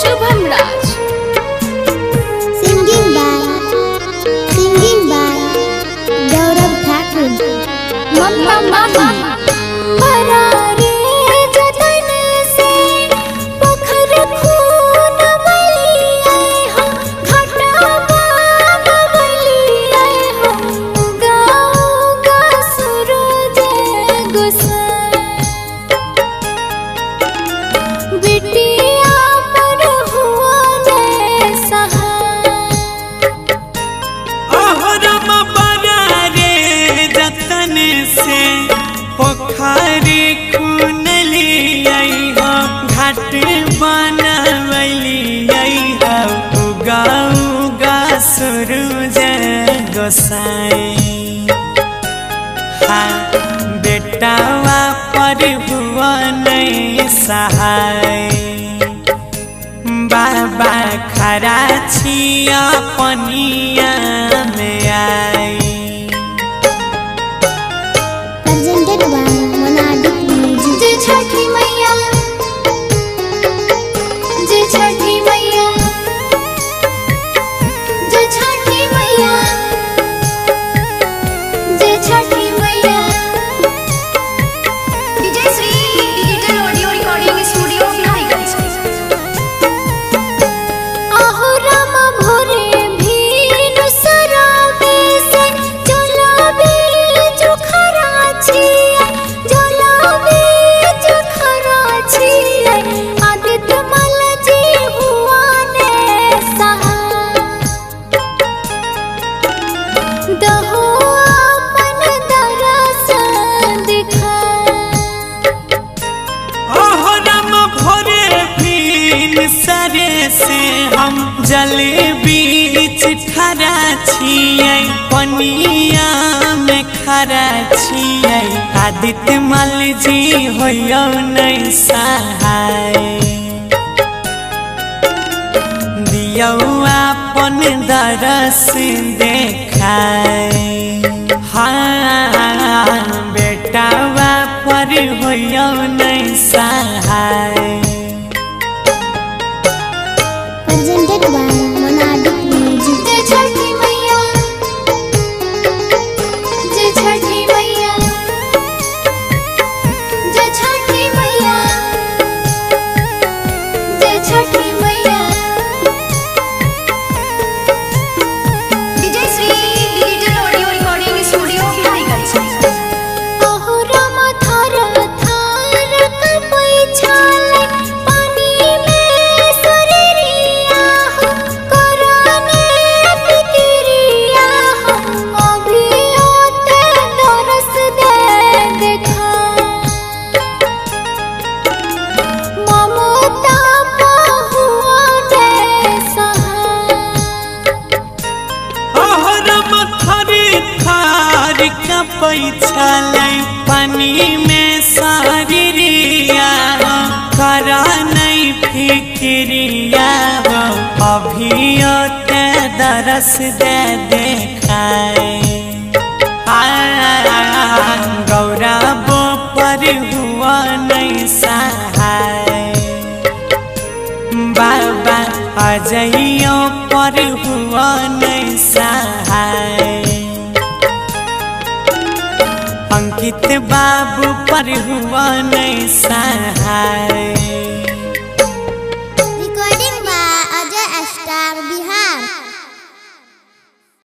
Shubham Raj. Singing by Gaurav Thakur. मम्मा मामा परारे जतन से पोखर खून मली आए हो, घाटा बाबा बली आए हो, उगा उगा सूरज गोसाई। बिटिया पर हुआ ने सहाय। अहरम बरारे जतन से पोखरी खुनली आई हो, घाट बनवली आई हो, उगा उगा सूरज गोसाई। हाँ बेटावा पर हुआ नहीं सहाय। बाबा खरा छिया पनिया में आई। Presented by Monadic Music. जय छठी मैया, जय छठी मैया, जय छठी मैया, जय छठी मैया। DJ Shri digital audio recording studio Biharigunj. आहो राम भोरे भीन सराबे से जला बीज खराची, जला बीज खराची। आदित्य मल जी हुआ ने सहाय। दहो अपन दरस दिखाए। अहरम भोरे भीन सरे से हम जल बीच खरा छियै, पनिया में खरा छियै। आदित्य मल जी होयो नहीं सहाय। दियौ अपन दरस देखाय। हाँ बेटावा पर होयो नहीं सहाय। Presented by Monadic Music. जय छठी मैया, जय छठी मैया, जय छठी मैया, जय छठी मैया। DJ Shri digital audio recording studio Biharigunj. अहो राम थार थार कपई छाले, पानी में सुररिया हो, कराने फिकिरिया हो। अभी ओते दरस दे दिखाए। ममता बहुआ ने सहाय। अहरम थरी थार कपै छलै, पानी में सारिरिया हो, करा नहीं फिक्रिया हो। अभी ओते दरस दे देखाए। गौरव पर हुआ नहीं सहाय। बाबा अजइयो पर हुआ नहीं सहाय। अंकित बाबू पर हुआ नहीं सहाय।